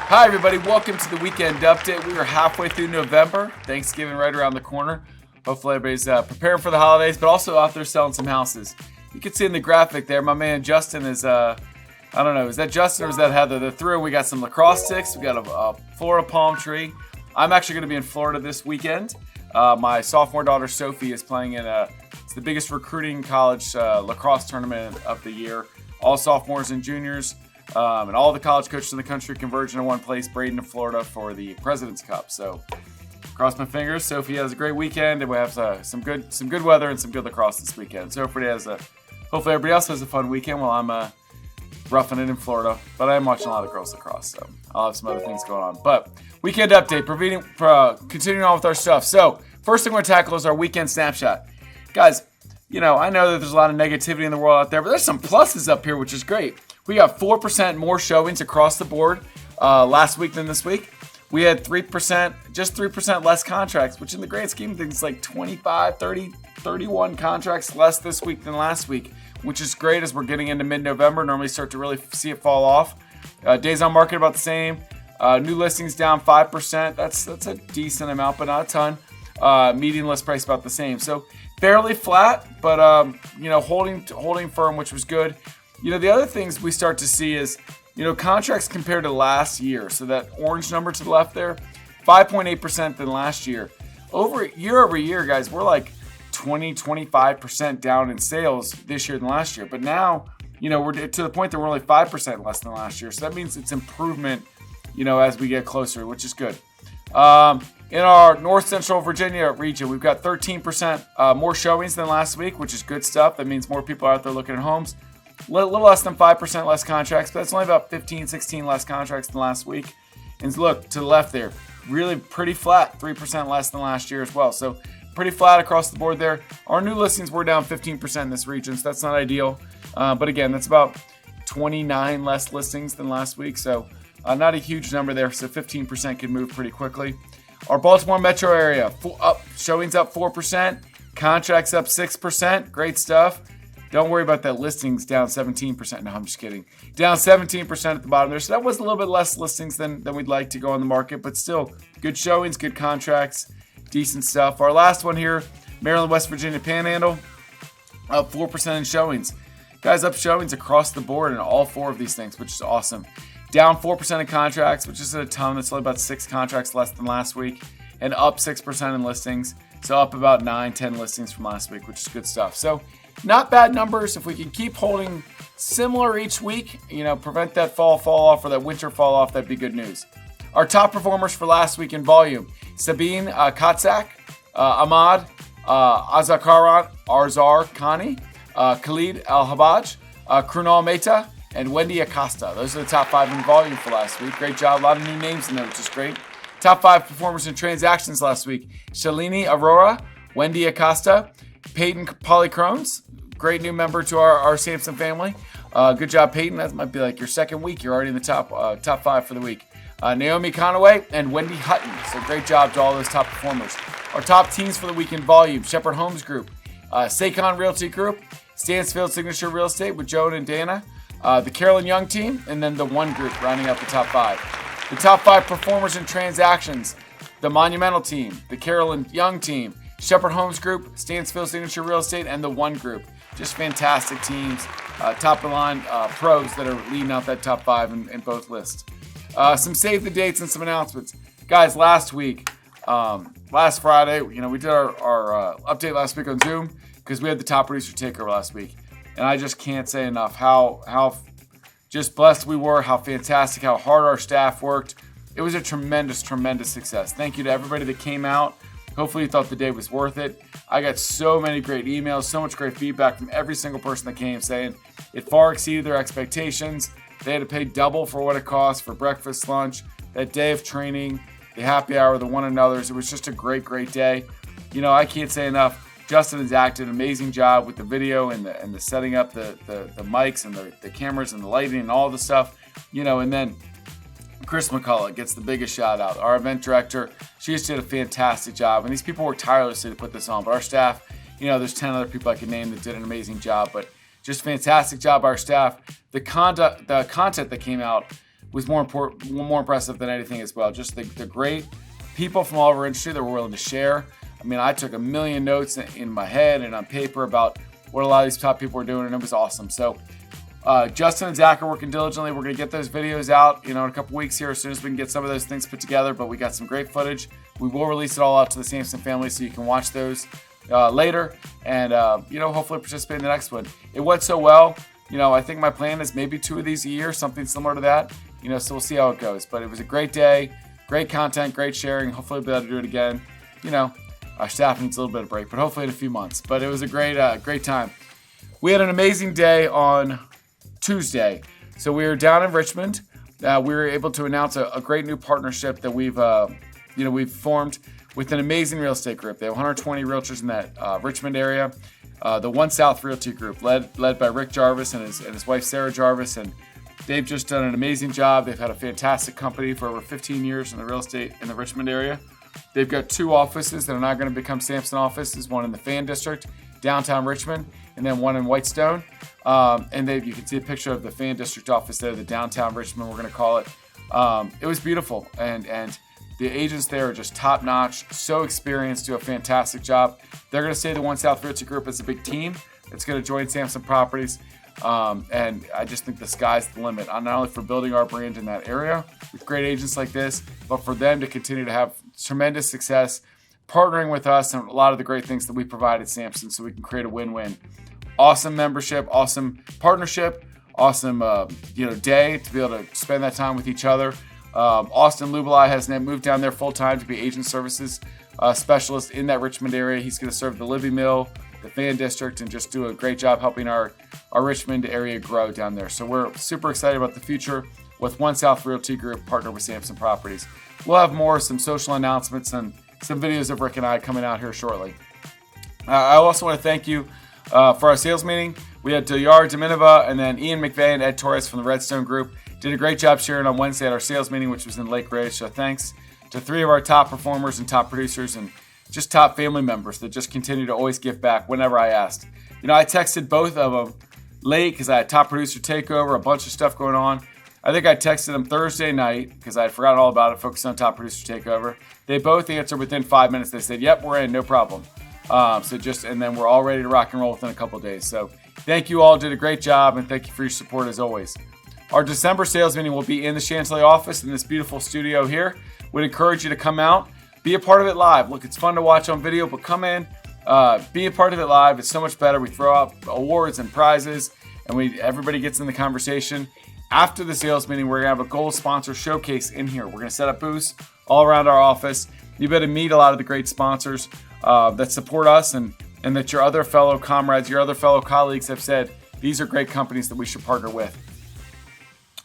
Hi, everybody. Welcome to the weekend update. We are halfway through November. Thanksgiving right around the corner. Hopefully, everybody's preparing for the holidays, but also out there selling some houses. You can see in the graphic there, my man Justin is, I don't know, is that Justin or is that Heather? They're through. We got some lacrosse sticks. We got a Florida palm tree. I'm actually going to be in Florida this weekend. My sophomore daughter, Sophie, is playing in it's the biggest recruiting college lacrosse tournament of the year. All sophomores and juniors. And all the college coaches in the country converge into one place, Braden, Florida, for the President's Cup. So, cross my fingers. Sophie has a great weekend, and we have some good weather and some good lacrosse this weekend. So hopefully everybody else has a fun weekend while I'm roughing it in Florida. But I am watching a lot of girls lacrosse, so I'll have some other things going on. But weekend update, continuing on with our stuff. So first thing we're going to tackle is our weekend snapshot, guys. You know, I know that there's a lot of negativity in the world out there, but there's some pluses up here, which is great. We got 4% more showings across the board last week than this week. We had 3% less contracts, which in the grand scheme of things is like 25, 30, 31 contracts less this week than last week, which is great as we're getting into mid-November. Normally start to really see it fall off. Days on market about the same. New listings down 5%. That's a decent amount, but not a ton. Median list price about the same. So fairly flat, but holding firm, which was good. You know, the other things we start to see is, contracts compared to last year. So that orange number to the left there, 5.8% than last year. Over year, guys, we're like 25% down in sales this year than last year. But now, we're to the point that we're only 5% less than last year. So that means it's improvement, as we get closer, which is good. In our North Central Virginia region, we've got 13% more showings than last week, which is good stuff. That means more people are out there looking at homes. A little less than 5% less contracts, but that's only about 15, 16 less contracts than last week. And look, to the left there, really pretty flat, 3% less than last year as well. So pretty flat across the board there. Our new listings were down 15% in this region, so that's not ideal. But again, that's about 29 less listings than last week. So not a huge number there, so 15% can move pretty quickly. Our Baltimore metro area, showings up 4%, contracts up 6%, great stuff. Don't worry about that. Listings down 17%. No, I'm just kidding. Down 17% at the bottom there. So that was a little bit less listings than we'd like to go on the market, but still good showings, good contracts, decent stuff. Our last one here, Maryland, West Virginia Panhandle, up 4% in showings. Guys, up showings across the board in all four of these things, which is awesome. Down 4% in contracts, which isn't a ton. That's only about 6 contracts less than last week. And up 6% in listings. So up about 9, 10 listings from last week, which is good stuff. So not bad numbers. If we can keep holding similar each week, prevent that fall off or that winter fall off, that'd be good news. Our top performers for last week in volume: Sabeen Khattak, Ahmad Azzarkani, Khaled Al Hajbeh, Krunal Mehta, and Wendy Acosta. Those are the top 5 in volume for last week. Great job. A lot of new names in there, which is great. Top 5 performers in transactions last week: Shalini Arora, Wendy Acosta, Peyton Polychrones, great new member to our Samson family. Good job, Peyton. That might be like your second week. You're already in the top 5 for the week. Noemy Conaway and Wendy Hutton. So great job to all those top performers. Our top teams for the week in volume: Shepherd Homes Group, Sakan Realty Group, Stansfield Signature Real Estate with Joan and Dana, the Carolyn Young team, and then the One Group rounding out the top 5. The top 5 performers in transactions: the Monumental Team, the Carolyn Young team, Shepherd Homes Group, Stansfield Signature Real Estate, and the One Group. Just fantastic teams, top of the line pros that are leading out that top 5 in both lists. Some save the dates and some announcements. Guys, last Friday, we did our update last week on Zoom because we had the top producer takeover last week. And I just can't say enough how just blessed we were, how fantastic, how hard our staff worked. It was a tremendous, tremendous success. Thank you to everybody that came out. Hopefully you thought the day was worth it. I got so many great emails, so much great feedback from every single person that came saying it far exceeded their expectations. They had to pay double for what it cost for breakfast, lunch, that day of training, the happy hour, the one another's. It was just a great, great day. I can't say enough. Justin has acted an amazing job with the video and the setting up the mics and the cameras and the lighting and all the stuff. And then Chris McCullough gets the biggest shout out. Our event director, she just did a fantastic job. And these people worked tirelessly to put this on. But our staff, there's 10 other people I could name that did an amazing job. But just fantastic job, our staff. The content that came out was more impressive than anything as well. Just the great people from all over our industry that were willing to share. I mean, I took a million notes in my head and on paper about what a lot of these top people were doing, and it was awesome. So Justin and Zach are working diligently. We're going to get those videos out, in a couple weeks here as soon as we can get some of those things put together. But we got some great footage. We will release it all out to the Samson family so you can watch those later and, hopefully participate in the next one. It went so well. I think my plan is maybe 2 of these a year, something similar to that. So we'll see how it goes. But it was a great day, great content, great sharing. Hopefully we'll be able to do it again. Our staff needs a little bit of break, but hopefully in a few months. But it was a great time. We had an amazing day on Tuesday. So we were down in Richmond. We were able to announce a great new partnership that we've formed with an amazing real estate group. They have 120 realtors in that Richmond area. The One South Realty Group, led by Rick Jarvis and his wife Sarah Jarvis, and they've just done an amazing job. They've had a fantastic company for over 15 years in the real estate in the Richmond area. They've got 2 offices that are now going to become Samson offices, one in the Fan District, downtown Richmond, and then one in Whitestone. And you can see a picture of the Fan District office there, the downtown Richmond, we're going to call it. It was beautiful, and the agents there are just top notch, so experienced, do a fantastic job. They're going to say the One South Realty Group is a big team that's going to join Samson Properties. And I just think the sky's the limit, not only for building our brand in that area with great agents like this, but for them to continue to have tremendous success partnering with us and a lot of the great things that we provide at Samson so we can create a win-win. Awesome membership, awesome partnership, awesome day to be able to spend that time with each other. Austin Lubelai has now moved down there full-time to be agent services specialist in that Richmond area. He's going to serve the Libby Mill, the Fan District, and just do a great job helping our Richmond area grow down there. So we're super excited about the future with One South Realty Group partnered with Samson Properties. We'll have some social announcements and some videos of Rick and I coming out here shortly. I also want to thank you for our sales meeting. We had Dilyar Dominova and then Ian McVeigh and Ed Torres from the Redstone Group. Did a great job sharing on Wednesday at our sales meeting, which was in Lake Ridge. So thanks to 3 of our top performers and top producers and just top family members that just continue to always give back whenever I asked. I texted both of them late because I had top producer takeover, a bunch of stuff going on. I think I texted them Thursday night because I had forgotten all about it, focused on top producer takeover. They both answered within 5 minutes. They said, "Yep, we're in, no problem." And then we're all ready to rock and roll within a couple days. So thank you all, did a great job, and thank you for your support as always. Our December sales meeting will be in the Chantilly office in this beautiful studio here. Would encourage you to come out, be a part of it live. Look, it's fun to watch on video, but come in, be a part of it live. It's so much better. We throw out awards and prizes, and everybody gets in the conversation. After the sales meeting, we're going to have a gold sponsor showcase in here. We're going to set up booths all around our office. You better meet a lot of the great sponsors that support us and that your other fellow comrades, your other fellow colleagues have said, these are great companies that we should partner with.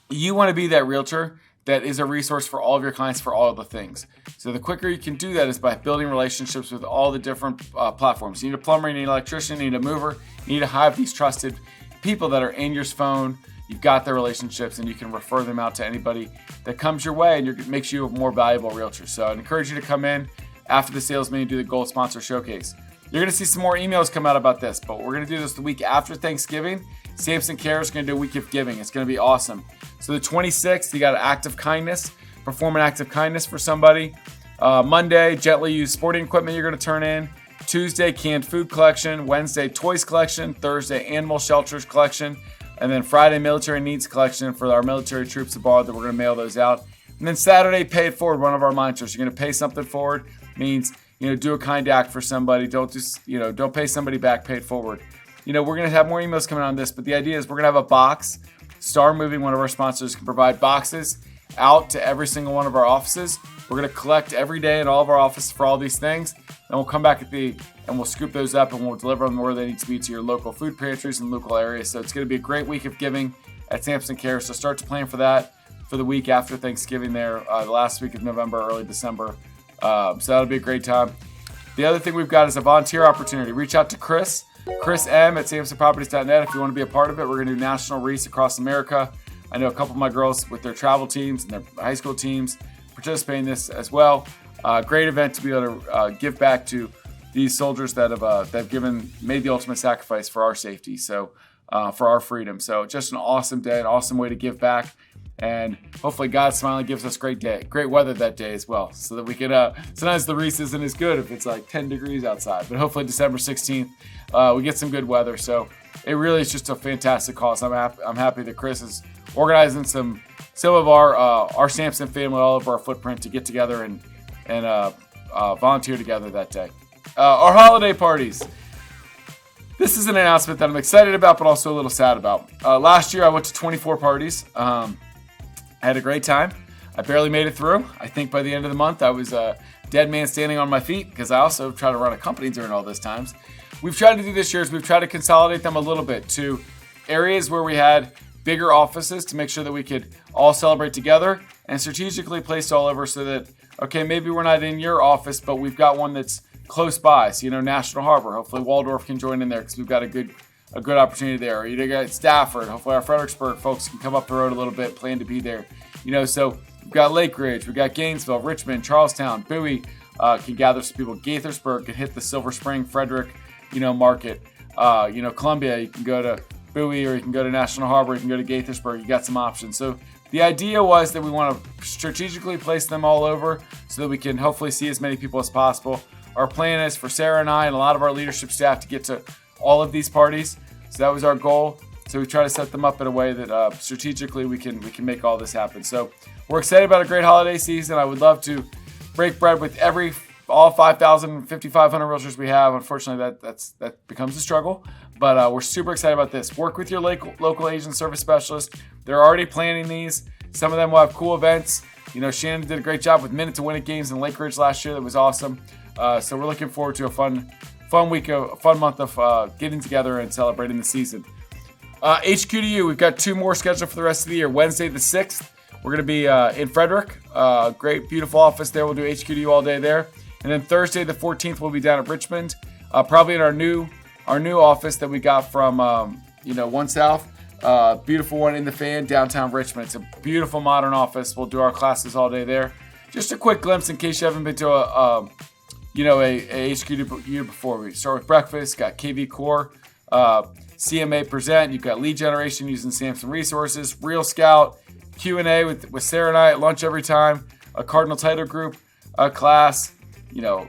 You want to be that realtor that is a resource for all of your clients for all of the things. So the quicker you can do that is by building relationships with all the different platforms. You need a plumber, you need an electrician, you need a mover, you need to have these trusted people that are in your phone. You've got their relationships and you can refer them out to anybody that comes your way and it makes you a more valuable realtor. So I'd encourage you to come in after the sales meeting, do the gold sponsor showcase. You're going to see some more emails come out about this, but we're going to do this the week after Thanksgiving. Samson Cares is going to do a week of giving. It's going to be awesome. So the 26th, you got an act of kindness, perform an act of kindness for somebody. Monday, gently used sporting equipment you're going to turn in. Tuesday, canned food collection. Wednesday, toys collection. Thursday, animal shelters collection. And then Friday, military needs collection for our military troops abroad that we're going to mail those out. And then Saturday, pay it forward, one of our mantras. You're going to pay something forward. Means, do a kind act for somebody. Don't pay somebody back, pay it forward. We're going to have more emails coming on this, but the idea is we're going to have a box. Star Moving, one of our sponsors, can provide boxes out to every single one of our offices. We're going to collect every day in all of our offices for all these things. Then we'll come back and we'll scoop those up and we'll deliver them where they need to be to your local food pantries and local areas. So it's going to be a great week of giving at Samson Cares. So start to plan for that for the week after Thanksgiving there, the last week of November, early December. So that'll be a great time. The other thing we've got is a volunteer opportunity. Reach out to Chris M at SamsonProperties.net if you want to be a part of it. We're going to do national wreaths across America. I know a couple of my girls with their travel teams and their high school teams participate in this as well. Great event to be able to give back to these soldiers that have made the ultimate sacrifice for our safety, so for our freedom. So just an awesome day, an awesome way to give back. And hopefully God's smiling gives us great weather that day as well, so that we can, sometimes the Reese isn't as good if it's like 10 degrees outside, but hopefully December 16th, we get some good weather. So it really is just a fantastic cause. I'm happy that Chris is organizing some of our Samson family all over our footprint to get together and volunteer together that day. Our holiday parties. This is an announcement that I'm excited about, but also a little sad about. Last year I went to 24 parties. I had a great time. I barely made it through. I think by the end of the month, I was a dead man standing on my feet, because I also try to run a company during all those times. We've tried to do this year is we've tried to consolidate them a little bit to areas where we had bigger offices to make sure that we could all celebrate together, and strategically placed all over so that, okay, maybe we're not in your office, but we've got one that's close by. So, National Harbor. Hopefully Waldorf can join in there because we've got a good opportunity there. You got Stafford. Hopefully our Fredericksburg folks can come up the road a little bit, plan to be there. So we've got Lake Ridge, we've got Gainesville, Richmond, Charlestown, Bowie can gather some people. Gaithersburg can hit the Silver Spring, Frederick, market. Columbia, you can go to Bowie, or you can go to National Harbor, you can go to Gaithersburg. You got some options. So the idea was that we want to strategically place them all over so that we can hopefully see as many people as possible. Our plan is for Sarah and I and a lot of our leadership staff to get to all of these parties. So that was our goal. So we try to set them up in a way that strategically we can make all this happen. So we're excited about a great holiday season. I would love to break bread with all 5,000, 5,500 realtors we have. Unfortunately, that becomes a struggle. But we're super excited about this. Work with your local agent service specialist. They're already planning these. Some of them will have cool events. Shannon did a great job with Minute to Win It games in Lake Ridge last year. That was awesome. So we're looking forward to a fun month of getting together and celebrating the season. HQ2U, we've got 2 more scheduled for the rest of the year. Wednesday the 6th, we're going to be in Frederick. Great, beautiful office there. We'll do HQ2U all day there. And then Thursday the 14th, we'll be down at Richmond, probably in our new office that we got from One South. Beautiful one in the fan, downtown Richmond. It's a beautiful modern office. We'll do our classes all day there. Just a quick glimpse in case you haven't been to a HQ2U before. We start with breakfast, got KV Core, CMA Present, you've got lead generation using Samson Resources, Real Scout, Q&A with Sarah and I at lunch every time, a Cardinal Title Group class,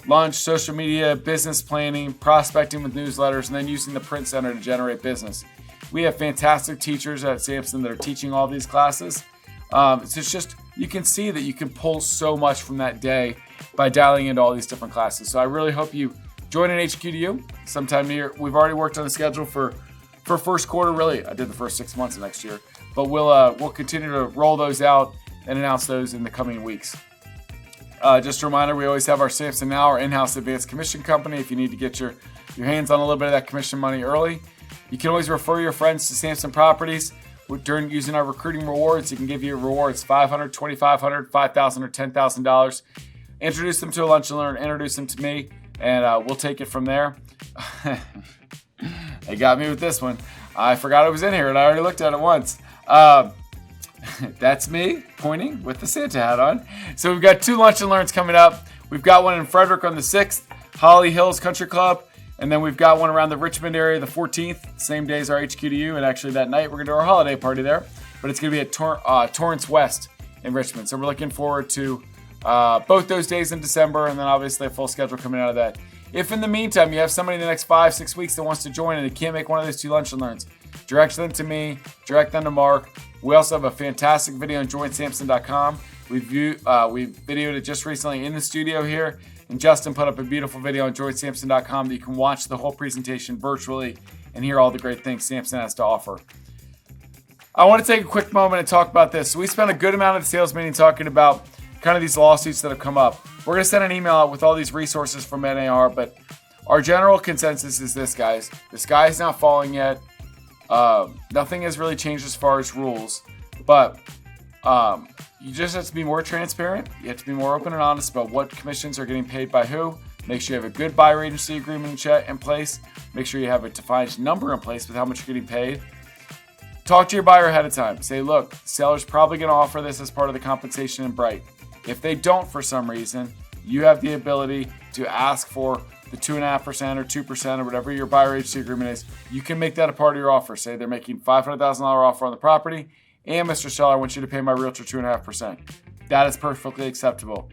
lunch, social media, business planning, prospecting with newsletters, and then using the print center to generate business. We have fantastic teachers at Samson that are teaching all these classes. It's just, you can see that you can pull so much from that day by dialing into all these different classes. So I really hope you join an HQ2U sometime near. We've already worked on the schedule for first quarter. Really, I did the first 6 months of next year, but we'll continue to roll those out and announce those in the coming weeks. Just a reminder, we always have our SamsonNOW, our in-house advanced commission company. If you need to get your hands on a little bit of that commission money early, you can always refer your friends to Samson Properties. During using our recruiting rewards, you can give you rewards $500, $2,500, $5,000, or $10,000. Introduce them to a lunch and learn. Introduce them to me, and we'll take it from there. They got me with this one. I forgot it was in here, and I already looked at it once. That's me pointing with the Santa hat on. So we've got 2 lunch and learns coming up. We've got one in Frederick on the 6th, Holly Hills Country Club. And then we've got one around the Richmond area the 14th, same day as our HQ2U. And actually that night we're going to do our holiday party there. But it's going to be at Torrance West in Richmond. So we're looking forward to both those days in December, and then obviously a full schedule coming out of that. If in the meantime you have somebody in the next 5-6 weeks that wants to join and they can't make one of those 2 lunch and learns, direct them to me, direct them to Mark. We also have a fantastic video on joinsamson.com. We videoed it just recently in the studio here, and Justin put up a beautiful video on joinsamson.com that you can watch the whole presentation virtually and hear all the great things Samson has to offer. I want to take a quick moment and talk about this. So we spent a good amount of the sales meeting talking about kind of these lawsuits that have come up. We're going to send an email out with all these resources from NAR, but our general consensus is this, guys. The sky is not falling yet. Nothing has really changed as far as rules, but you just have to be more transparent. You have to be more open and honest about what commissions are getting paid by who. Make sure you have a good buyer agency agreement in place. Make sure you have a defined number in place with how much you're getting paid. Talk to your buyer ahead of time. Say, look, the seller's probably going to offer this as part of the compensation in Bright. If they don't for some reason, you have the ability to ask for the 2.5% or 2% or whatever your buyer agency agreement is. You can make that a part of your offer. Say they're making $500,000 offer on the property, and Mr. Seller, I want you to pay my realtor 2.5%. That is perfectly acceptable.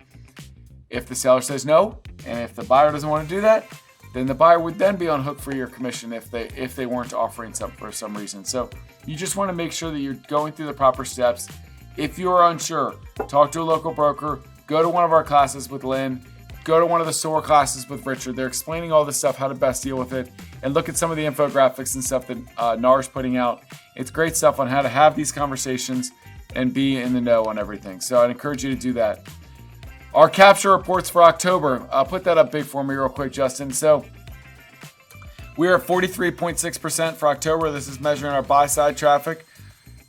If the seller says no, and if the buyer doesn't want to do that, then the buyer would then be on hook for your commission if they weren't offering something for some reason. So you just want to make sure that you're going through the proper steps. If you are unsure, talk to a local broker, go to one of our classes with Lynn, go to one of the SOAR classes with Richard. They're explaining all this stuff, how to best deal with it, and look at some of the infographics and stuff that NAR's putting out. It's great stuff on how to have these conversations and be in the know on everything. So I'd encourage you to do that. Our capture reports for October. I'll put that up big for me real quick, Justin. So we're at 43.6% for October. This is measuring our buy-side traffic.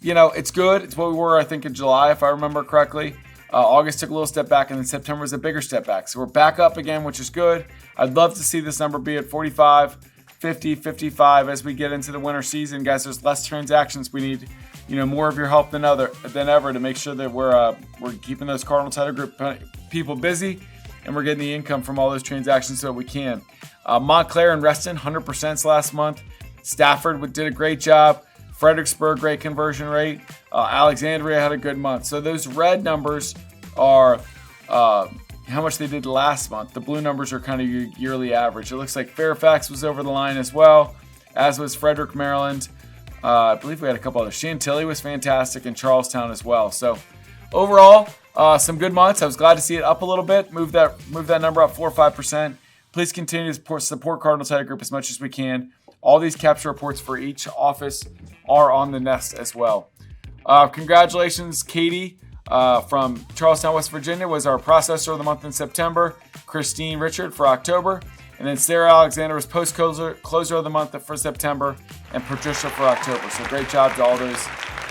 You know, it's good. It's what we were, I think, in July, if I remember correctly. August took a little step back, and then September was a bigger step back. So we're back up again, which is good. I'd love to see this number be at 45, 50, 55 as we get into the winter season. Guys, there's less transactions. We need, more of your help than ever to make sure that we're keeping those Cardinal Title Group people busy, and we're getting the income from all those transactions so that we can. Montclair and Reston, 100% last month. Stafford did a great job. Fredericksburg, great conversion rate. Alexandria had a good month. So those red numbers are how much they did last month. The blue numbers are kind of your yearly average. It looks like Fairfax was over the line as well, as was Frederick, Maryland. I believe we had a couple others. Chantilly was fantastic, and Charlestown as well. So overall, some good months. I was glad to see it up a little bit. Move that number up 4 or 5%. Please continue to support Cardinal Title Group as much as we can. All these capture reports for each office are on the nest as well. Congratulations, Katie from Charlestown, West Virginia, was our processor of the month in September. Christine Richard for October. And then Sarah Alexander was post-closer of the month for September, and Patricia for October. So great job to all those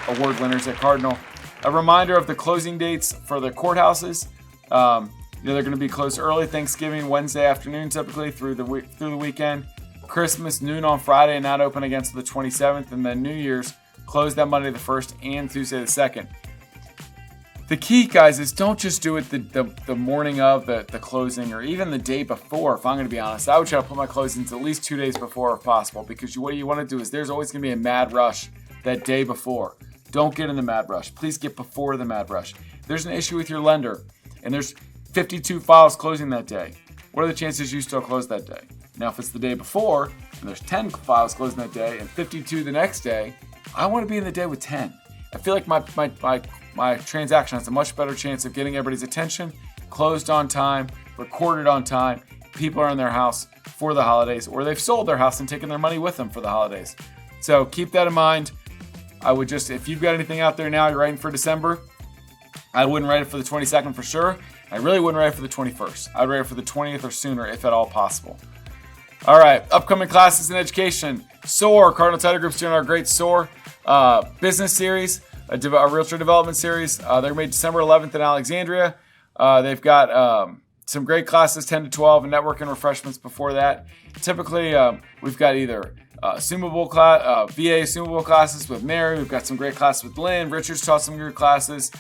award winners at Cardinal. A reminder of the closing dates for the courthouses. They're going to be closed early Thanksgiving, Wednesday afternoon, typically through the weekend. Christmas, noon on Friday, and not open against the 27th. And then New Year's, closed that Monday the 1st and Tuesday the 2nd. The key, guys, is don't just do it the morning of the closing or even the day before. If I'm going to be honest, I would try to put my closings at least 2 days before if possible, because what you want to do is there's always going to be a mad rush that day before. Don't get in the mad rush. Please get before the mad rush. If there's an issue with your lender and there's 52 files closing that day, what are the chances you still close that day? Now, if it's the day before and there's 10 files closing that day and 52 the next day, I want to be in the day with 10. I feel like my transaction has a much better chance of getting everybody's attention, closed on time, recorded on time. People are in their house for the holidays, or they've sold their house and taken their money with them for the holidays. So keep that in mind. I would just, if you've got anything out there now, you're writing for December, I wouldn't write it for the 22nd for sure. I really wouldn't write it for the 21st. I'd write it for the 20th or sooner, if at all possible. All right, upcoming classes in education. SOAR, Cardinal Title Group's doing our great SOAR business series, a realtor development series. They're made December 11th in Alexandria. They've got some great classes, 10 to 12, and networking refreshments before that. Typically, we've got either VA assumable classes with Mary. We've got some great classes with Lynn. Richard's taught some good classes.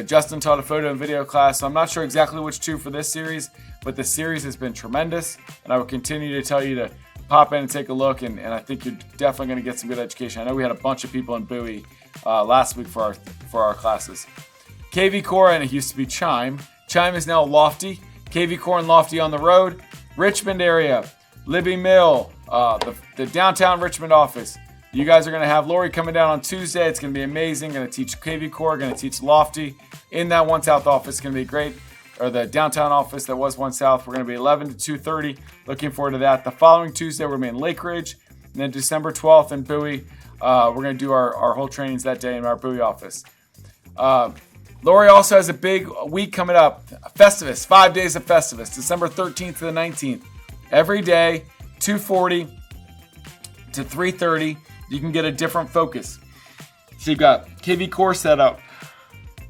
Justin taught a photo and video class. So I'm not sure exactly which two for this series, but the series has been tremendous, and I will continue to tell you to pop in and take a look, and I think you're definitely going to get some good education. I know we had a bunch of people in Bowie last week for our classes. KV Core, and it used to be Chime. Chime is now Lofty. KV Core and Lofty on the road. Richmond area, Libby Mill, the downtown Richmond office. You guys are going to have Lori coming down on Tuesday. It's going to be amazing. Going to teach KV Core, going to teach Lofty in that One South office. It's going to be great. Or the downtown office that was One South. We're going to be 11 to 2:30. Looking forward to that. The following Tuesday, we're going to be in Lake Ridge. And then December 12th in Bowie, we're going to do our whole trainings that day in our Bowie office. Lori also has a big week coming up. Festivus, 5 days of Festivus, December 13th to the 19th. Every day, 2:40 to 3:30, you can get a different focus. So you've got KV Core setup,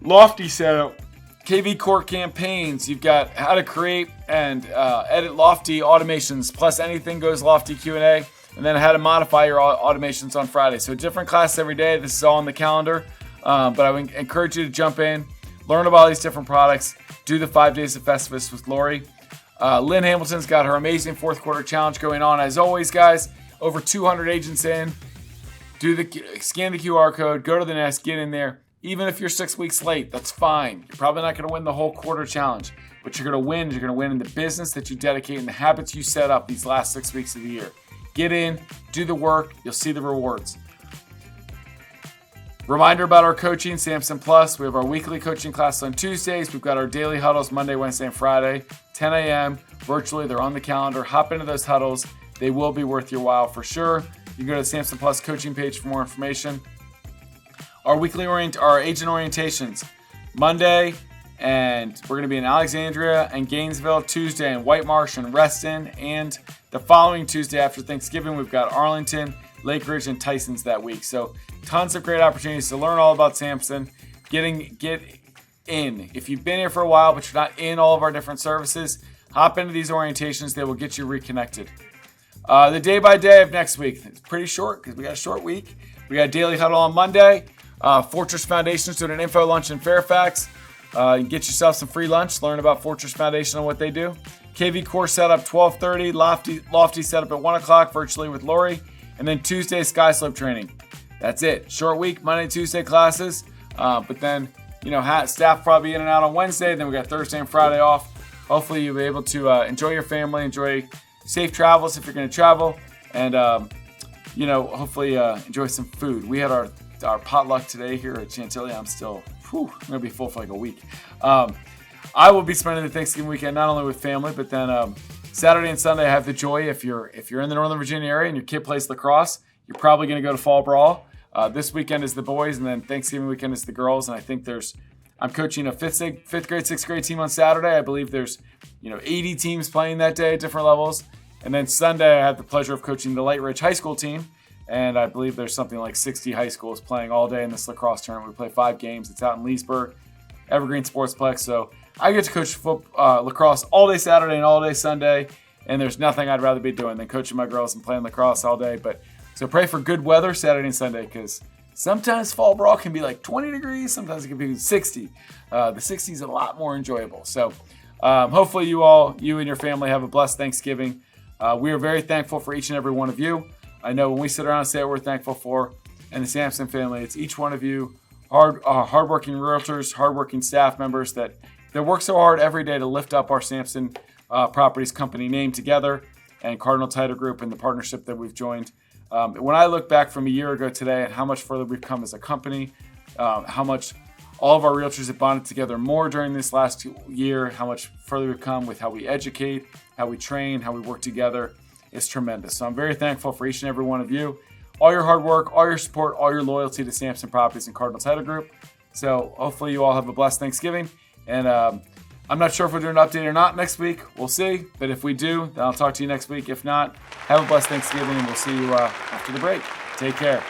Lofty setup, KV Core campaigns. You've got how to create and edit Lofty automations, plus anything goes Lofty Q&A, and then how to modify your automations on Friday. So different classes every day. This is all on the calendar, but I would encourage you to jump in, learn about all these different products, do the 5 days of Festivus with Lori. Lynn Hamilton's got her amazing fourth quarter challenge going on. As always, guys, over 200 agents in. scan the QR code, go to the nest, get in there. Even if you're 6 weeks late, that's fine. You're probably not going to win the whole quarter challenge, but you're going to win. You're going to win in the business that you dedicate and the habits you set up these last 6 weeks of the year. Get in, do the work, you'll see the rewards. Reminder about our coaching, Samson Plus. We have our weekly coaching class on Tuesdays. We've got our daily huddles Monday, Wednesday, and Friday, 10 a.m. virtually. They're on the calendar. Hop into those huddles. They will be worth your while for sure. You can go to the Samson Plus coaching page for more information. Our agent orientations, Monday, and we're going to be in Alexandria and Gainesville, Tuesday in White Marsh and Reston, and the following Tuesday after Thanksgiving, we've got Arlington, Lake Ridge, and Tyson's that week. So tons of great opportunities to learn all about Samson. Get in. If you've been here for a while, but you're not in all of our different services, hop into these orientations. They will get you reconnected. The day by day of next week, it's pretty short because we got a short week. We got Daily Huddle on Monday. Fortress Foundation's doing an info lunch in Fairfax. You can get yourself some free lunch. Learn about Fortress Foundation and what they do. KV Core setup 12:30. Lofty setup at 1 o'clock virtually with Lori. And then Tuesday Sky Slope training. That's it. Short week, Monday, Tuesday classes. But then, staff probably in and out on Wednesday. Then we got Thursday and Friday off. Hopefully you'll be able to enjoy your family, enjoy safe travels if you're going to travel, and hopefully enjoy some food. We had our potluck today here at Chantilly. I'm going to be full for like a week. I will be spending the Thanksgiving weekend not only with family, but then Saturday and Sunday I have the joy. If you're in the Northern Virginia area and your kid plays lacrosse, you're probably going to go to Fall Brawl. This weekend is the boys, and then Thanksgiving weekend is the girls. And I think I'm coaching a fifth grade, sixth grade team on Saturday. I believe there's 80 teams playing that day at different levels. And then Sunday I have the pleasure of coaching the Light Ridge High School team. And I believe there's something like 60 high schools playing all day in this lacrosse tournament. We play 5 games. It's out in Leesburg, Evergreen Sportsplex. So I get to coach lacrosse all day Saturday and all day Sunday. And there's nothing I'd rather be doing than coaching my girls and playing lacrosse all day. So pray for good weather Saturday and Sunday, because sometimes Fall Brawl can be like 20 degrees. Sometimes it can be 60. The 60 is a lot more enjoyable. So hopefully you and your family have a blessed Thanksgiving. We are very thankful for each and every one of you. I know when we sit around and say what we're thankful for, and the Samson family, it's each one of you, hardworking realtors, hardworking staff members that work so hard every day to lift up our Samson Properties company name together, and Cardinal Title Group and the partnership that we've joined. When I look back from a year ago today at how much further we've come as a company, how much all of our realtors have bonded together more during this last year, how much further we've come with how we educate, how we train, how we work together, it's tremendous. So I'm very thankful for each and every one of you, all your hard work, all your support, all your loyalty to Samson Properties and Cardinal Title Group. So hopefully you all have a blessed Thanksgiving. And I'm not sure if we're doing an update or not next week. We'll see. But if we do, then I'll talk to you next week. If not, have a blessed Thanksgiving, and we'll see you after the break. Take care.